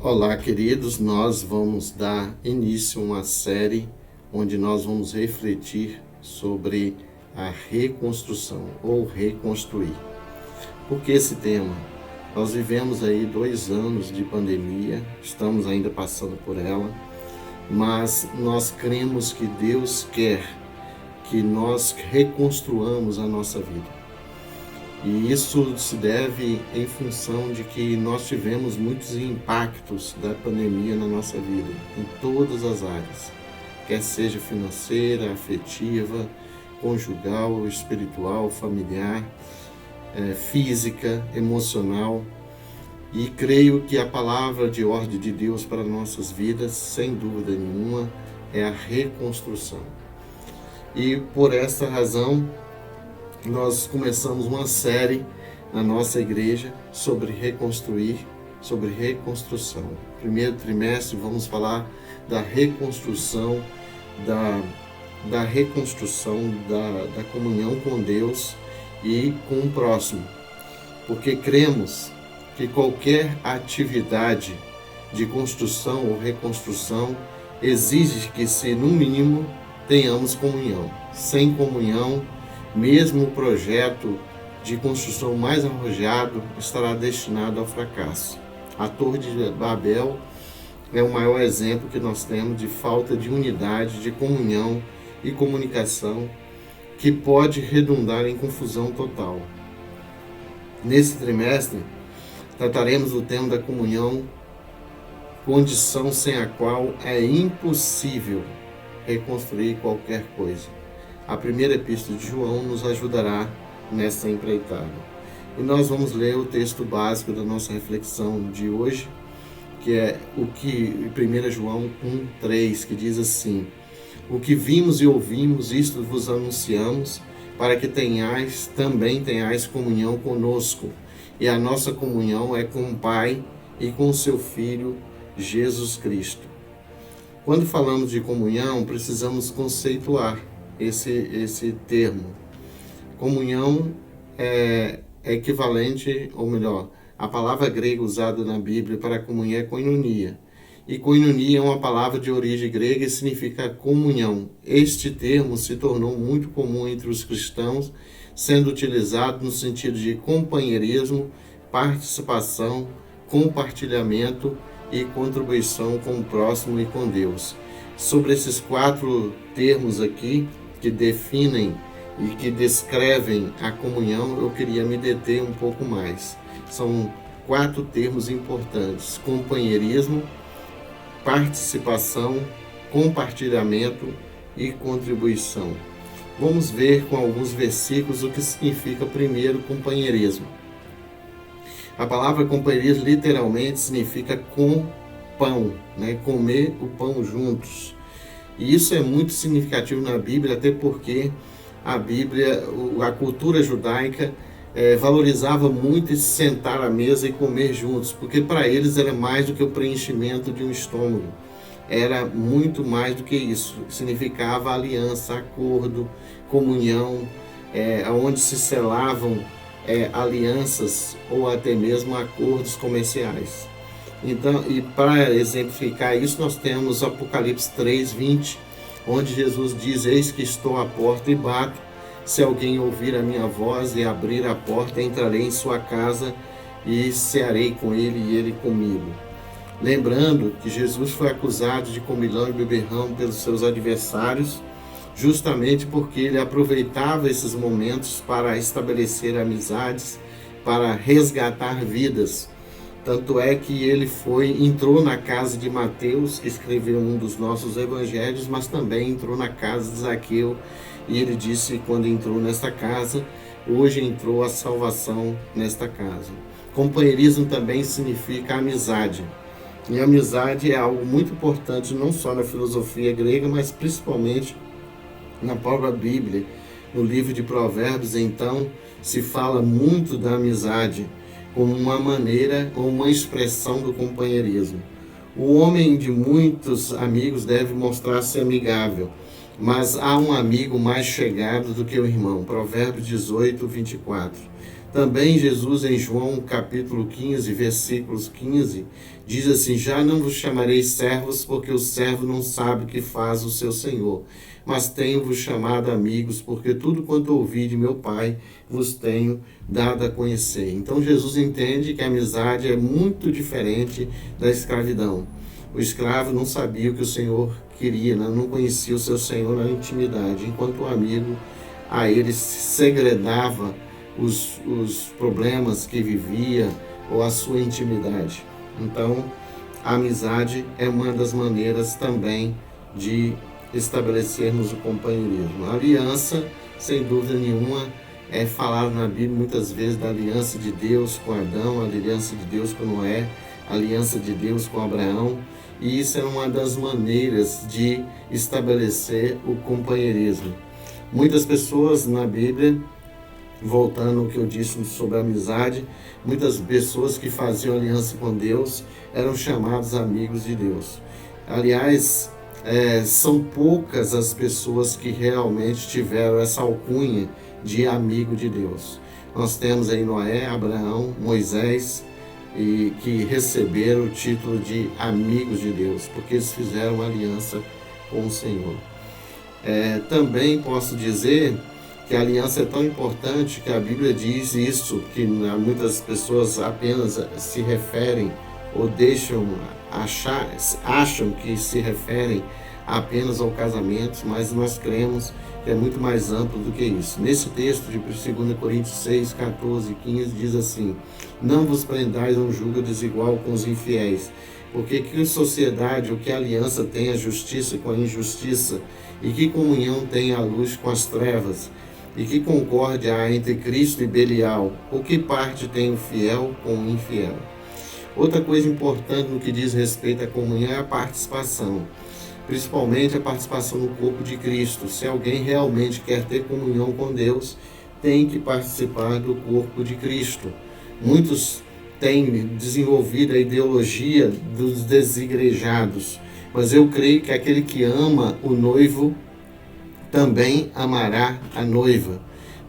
Olá, queridos, nós vamos dar início a uma série onde nós vamos refletir sobre a reconstrução ou reconstruir. Por que esse tema? Nós vivemos aí 2 anos de pandemia, estamos ainda passando por ela, mas nós cremos que Deus quer que nós reconstruamos a nossa vida. E isso se deve em função de que nós tivemos muitos impactos da pandemia na nossa vida, em todas as áreas, quer seja financeira, afetiva, conjugal, espiritual, familiar, física, emocional. E creio que a palavra de ordem de Deus para nossas vidas, sem dúvida nenhuma, é a reconstrução. E por essa razão, nós começamos uma série na nossa igreja sobre reconstruir, sobre reconstrução. Primeiro trimestre vamos falar da reconstrução, da reconstrução da comunhão com Deus e com o próximo. Porque cremos que qualquer atividade de construção ou reconstrução exige que, se no mínimo, tenhamos comunhão. Sem comunhão, mesmo o projeto de construção mais arrojado estará destinado ao fracasso. A Torre de Babel é o maior exemplo que nós temos de falta de unidade, de comunhão e comunicação, que pode redundar em confusão total. Nesse trimestre, trataremos do tema da comunhão, condição sem a qual é impossível reconstruir qualquer coisa. A primeira epístola de João nos ajudará nessa empreitada. E nós vamos ler o texto básico da nossa reflexão de hoje, que é 1 João 1,3, que diz assim: o que vimos e ouvimos, isto vos anunciamos, para que também tenhais comunhão conosco. E a nossa comunhão é com o Pai e com o seu Filho, Jesus Cristo. Quando falamos de comunhão, precisamos conceituar esse termo. Comunhão é equivalente, ou melhor, a palavra grega usada na Bíblia para comunhão é koinonia. E koinonia é uma palavra de origem grega e significa comunhão. Este termo se tornou muito comum entre os cristãos, sendo utilizado no sentido de companheirismo, participação, compartilhamento e contribuição com o próximo e com Deus. Sobre esses 4 termos aqui, que definem e que descrevem a comunhão, eu queria me deter um pouco mais. São 4 termos importantes: companheirismo, participação, compartilhamento e contribuição. Vamos ver com alguns versículos o que significa primeiro companheirismo. A palavra companheirismo literalmente significa com pão, comer o pão juntos. E isso é muito significativo na Bíblia, até porque a Bíblia, a cultura judaica, valorizava muito esse sentar à mesa e comer juntos, porque para eles era mais do que o preenchimento de um estômago. Era muito mais do que isso. Significava aliança, acordo, comunhão, onde se selavam alianças ou até mesmo acordos comerciais. Então, e para exemplificar isso, nós temos Apocalipse 3:20, onde Jesus diz: eis que estou à porta e bato, se alguém ouvir a minha voz e abrir a porta, entrarei em sua casa e cearei com ele e ele comigo. Lembrando que Jesus foi acusado de comilão e beberrão pelos seus adversários, justamente porque ele aproveitava esses momentos para estabelecer amizades, para resgatar vidas. Tanto é que ele entrou na casa de Mateus, que escreveu um dos nossos evangelhos, mas também entrou na casa de Zaqueu, e ele disse, quando entrou nesta casa, hoje entrou a salvação nesta casa. Companheirismo também significa amizade. E amizade é algo muito importante, não só na filosofia grega, mas principalmente na própria Bíblia. No livro de Provérbios, então, se fala muito da amizade como uma maneira ou uma expressão do companheirismo. O homem de muitos amigos deve mostrar-se amigável, mas há um amigo mais chegado do que o irmão. Provérbios 18:24. Também Jesus, em João capítulo 15, versículos 15, diz assim: já não vos chamarei servos, porque o servo não sabe o que faz o seu senhor, mas tenho-vos chamado amigos, porque tudo quanto ouvi de meu Pai vos tenho dado a conhecer. Então Jesus entende que a amizade é muito diferente da escravidão. O escravo não sabia o que o Senhor queria, não conhecia o seu Senhor na intimidade, enquanto o amigo a ele segredava os problemas que vivia ou a sua intimidade. Então, a amizade é uma das maneiras também de estabelecermos o companheirismo. A aliança, sem dúvida nenhuma, é falado na Bíblia muitas vezes da aliança de Deus com Adão, a aliança de Deus com Noé, a aliança de Deus com Abraão, e isso é uma das maneiras de estabelecer o companheirismo. Muitas pessoas na Bíblia, voltando ao que eu disse sobre a amizade, muitas pessoas que faziam aliança com Deus eram chamados amigos de Deus. Aliás, são poucas as pessoas que realmente tiveram essa alcunha de amigo de Deus. Nós temos aí Noé, Abraão, Moisés, e que receberam o título de amigos de Deus, porque eles fizeram uma aliança com o Senhor. Também posso dizer que a aliança é tão importante que a Bíblia diz isso, que muitas pessoas apenas se referem ou acham que se referem apenas ao casamento, mas nós cremos que é muito mais amplo do que isso. Nesse texto de 2 Coríntios 6, 14 e 15 diz assim: não vos prendais a um jugo desigual com os infiéis, porque que sociedade ou que aliança tem a justiça com a injustiça, e que comunhão tem a luz com as trevas, e que concórdia há entre Cristo e Belial, ou que parte tem o fiel com o infiel. Outra coisa importante no que diz respeito à comunhão é a participação, principalmente a participação no corpo de Cristo. Se alguém realmente quer ter comunhão com Deus, tem que participar do corpo de Cristo. Muitos têm desenvolvido a ideologia dos desigrejados, mas eu creio que aquele que ama o noivo também amará a noiva.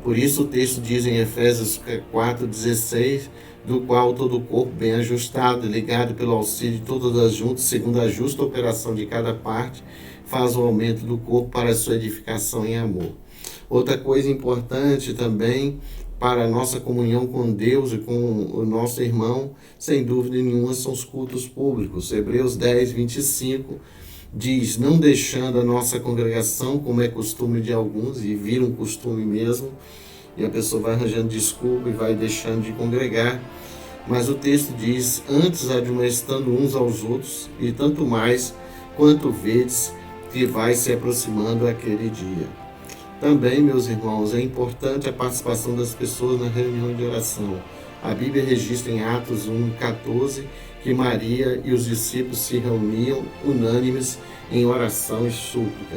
Por isso o texto diz em Efésios 4,16, do qual todo o corpo bem ajustado e ligado pelo auxílio de todas as juntas, segundo a justa operação de cada parte, faz o aumento do corpo para a sua edificação em amor. Outra coisa importante também para a nossa comunhão com Deus e com o nosso irmão, sem dúvida nenhuma, são os cultos públicos. Hebreus 10, 25 diz: não deixando a nossa congregação, como é costume de alguns, e vira um costume mesmo, e a pessoa vai arranjando desculpa e vai deixando de congregar. Mas o texto diz: antes admoestando uns aos outros, e tanto mais quanto vedes que vai se aproximando aquele dia. Também, meus irmãos, é importante a participação das pessoas na reunião de oração. A Bíblia registra em Atos 1,14 que Maria e os discípulos se reuniam unânimes em oração e súplica.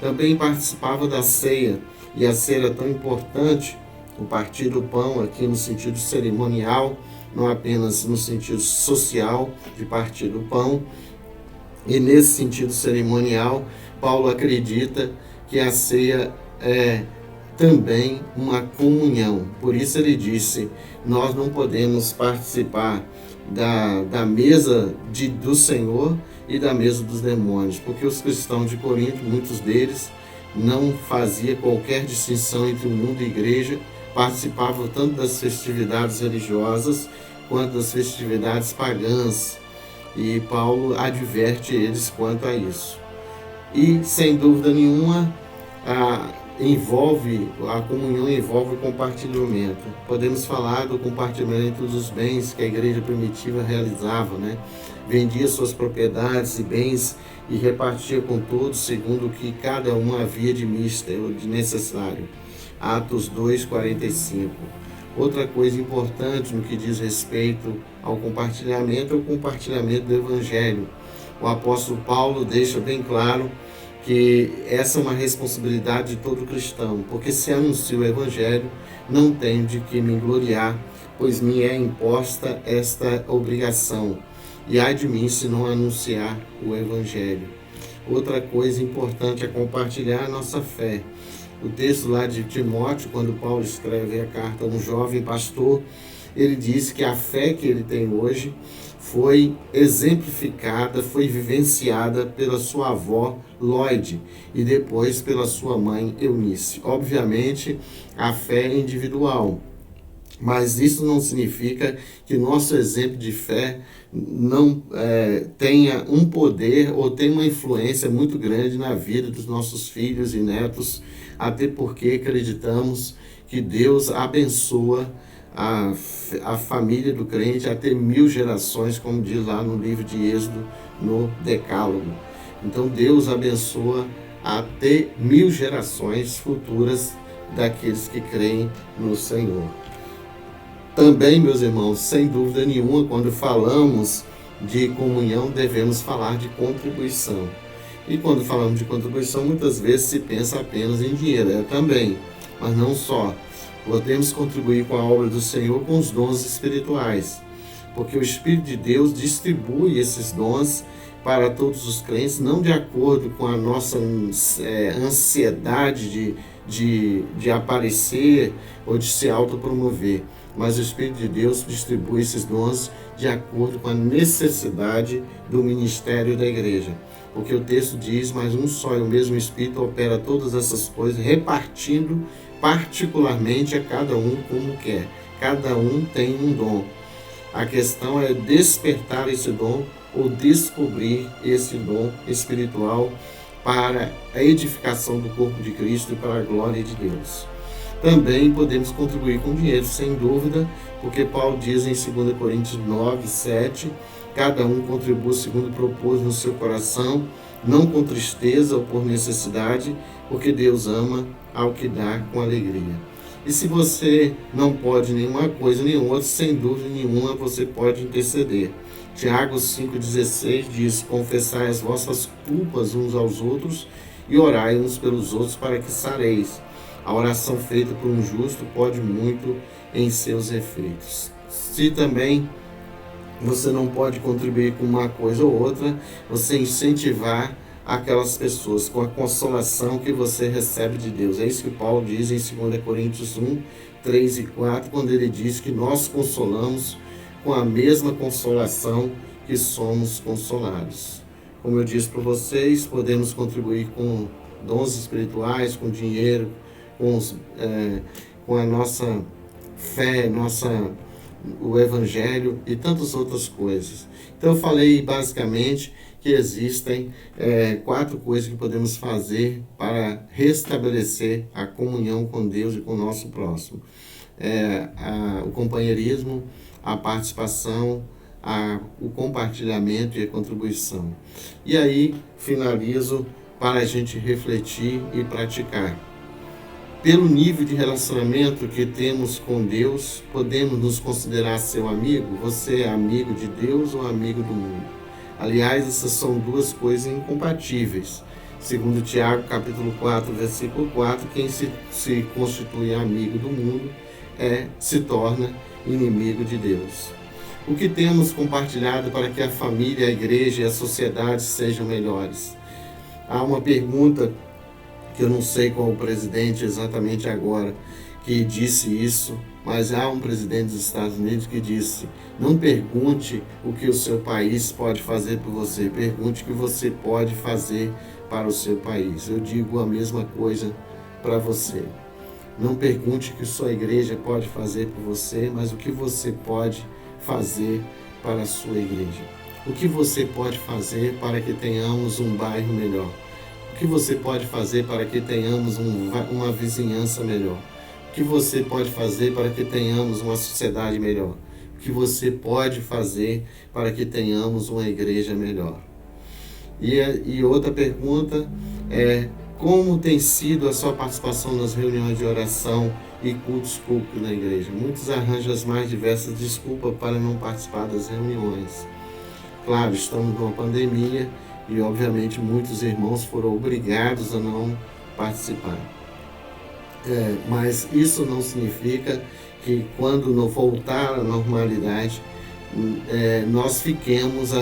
Também participava da ceia, e a ceia era tão importante, o partir do pão aqui no sentido cerimonial, não apenas no sentido social de partir do pão. E nesse sentido cerimonial, Paulo acredita que a ceia é também uma comunhão. Por isso ele disse: nós não podemos participar da mesa do Senhor e da mesa dos demônios, porque os cristãos de Corinto, muitos deles, não faziam qualquer distinção entre o mundo e a igreja, participavam tanto das festividades religiosas quanto das festividades pagãs, e Paulo adverte eles quanto a isso. E, sem dúvida nenhuma, a comunhão envolve o compartilhamento. Podemos falar do compartilhamento dos bens que a igreja primitiva realizava, né? Vendia suas propriedades e bens e repartia com todos segundo o que cada um havia de mister ou de necessário. Atos 2:45. Outra coisa importante no que diz respeito ao compartilhamento é o compartilhamento do Evangelho. O apóstolo Paulo deixa bem claro que essa é uma responsabilidade de todo cristão, porque se anuncia o Evangelho, não tenho de que me gloriar, pois me é imposta esta obrigação, e ai de mim se não anunciar o Evangelho. Outra coisa importante é compartilhar a nossa fé. o texto lá de Timóteo, quando Paulo escreve a carta a um jovem pastor, ele diz que a fé que ele tem hoje foi exemplificada, foi vivenciada pela sua avó Lloyd e depois pela sua mãe Eunice. Obviamente, a fé é individual, mas isso não significa que nosso exemplo de fé não tenha um poder ou tenha uma influência muito grande na vida dos nossos filhos e netos, até porque acreditamos que Deus abençoa a família do crente até 1000 gerações, como diz lá no livro de Êxodo, no Decálogo. Então Deus abençoa até 1000 gerações futuras daqueles que creem no Senhor. Também, meus irmãos, sem dúvida nenhuma, quando falamos de comunhão, devemos falar de contribuição. E quando falamos de contribuição, muitas vezes se pensa apenas em dinheiro, também, mas não só. Podemos contribuir com a obra do Senhor com os dons espirituais, porque o Espírito de Deus distribui esses dons para todos os crentes, não de acordo com a nossa ansiedade de aparecer ou de se autopromover, mas o Espírito de Deus distribui esses dons de acordo com a necessidade do ministério da igreja. Porque o texto diz, mas um só e o mesmo Espírito opera todas essas coisas, repartindo particularmente a cada um como quer. Cada um tem um dom. A questão é despertar esse dom ou descobrir esse dom espiritual para a edificação do corpo de Cristo e para a glória de Deus. Também podemos contribuir com dinheiro, sem dúvida, porque Paulo diz em 2 Coríntios 9, 7, cada um contribua segundo propôs no seu coração, não com tristeza ou por necessidade, porque Deus ama ao que dá com alegria. E se você não pode nenhuma coisa nem outra, sem dúvida nenhuma você pode interceder. Tiago 5,16 diz, confessai as vossas culpas uns aos outros e orai uns pelos outros para que sareis. A oração feita por um justo pode muito em seus efeitos. Se também você não pode contribuir com uma coisa ou outra, você incentivar aquelas pessoas com a consolação que você recebe de Deus. É isso que Paulo diz em 2 Coríntios 1, 3 e 4, quando ele diz que nós consolamos com a mesma consolação que somos consolados. Como eu disse para vocês, podemos contribuir com dons espirituais, com dinheiro, com a nossa fé, o Evangelho e tantas outras coisas. Então eu falei basicamente que existem 4 coisas que podemos fazer para restabelecer a comunhão com Deus e com o nosso próximo. O companheirismo, a participação, o compartilhamento e a contribuição. E aí finalizo para a gente refletir e praticar. Pelo nível de relacionamento que temos com Deus, podemos nos considerar seu amigo? Você é amigo de Deus ou amigo do mundo? Aliás, essas são 2 coisas incompatíveis. Segundo Tiago, capítulo 4, versículo 4, quem se constitui amigo do mundo se torna inimigo de Deus. O que temos compartilhado para que a família, a igreja e a sociedade sejam melhores? Há uma pergunta que eu não sei qual o presidente exatamente agora que disse isso, mas há um presidente dos Estados Unidos que disse, não pergunte o que o seu país pode fazer por você, pergunte o que você pode fazer para o seu país. Eu digo a mesma coisa para você. Não pergunte o que sua igreja pode fazer por você, mas o que você pode fazer para a sua igreja. O que você pode fazer para que tenhamos um bairro melhor? O que você pode fazer para que tenhamos uma vizinhança melhor? O que você pode fazer para que tenhamos uma sociedade melhor? O que você pode fazer para que tenhamos uma igreja melhor? E outra pergunta é, como tem sido a sua participação nas reuniões de oração e cultos públicos na igreja? Muitos arranjam as mais diversas desculpas para não participar das reuniões. Claro, estamos numa pandemia e, obviamente, muitos irmãos foram obrigados a não participar. Mas isso não significa que, quando não voltar à normalidade, nós fiquemos a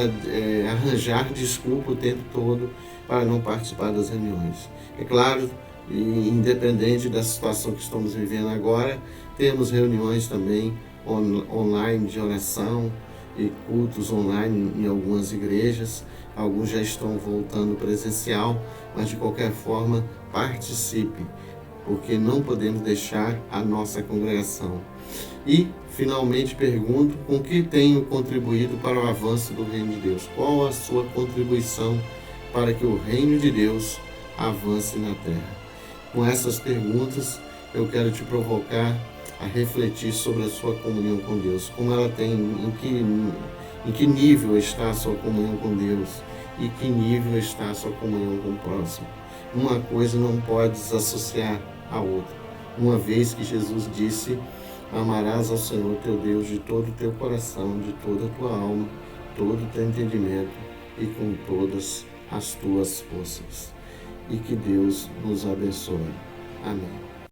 arranjar desculpa o tempo todo para não participar das reuniões. É claro E independente da situação que estamos vivendo agora, temos reuniões também online de oração e cultos online em algumas igrejas. Alguns já estão voltando presencial, mas de qualquer forma participe, porque não podemos deixar a nossa congregação. E, finalmente, pergunto, com que tenho contribuído para o avanço do Reino de Deus? Qual a sua contribuição para que o Reino de Deus avance na terra? Com essas perguntas, eu quero te provocar a refletir sobre a sua comunhão com Deus. Como ela tem, em que nível está a sua comunhão com Deus e que nível está a sua comunhão com o próximo. Uma coisa não pode desassociar a outra, uma vez que Jesus disse: amarás ao Senhor teu Deus de todo o teu coração, de toda a tua alma, todo o teu entendimento e com todas as tuas forças. E que Deus nos abençoe. Amém.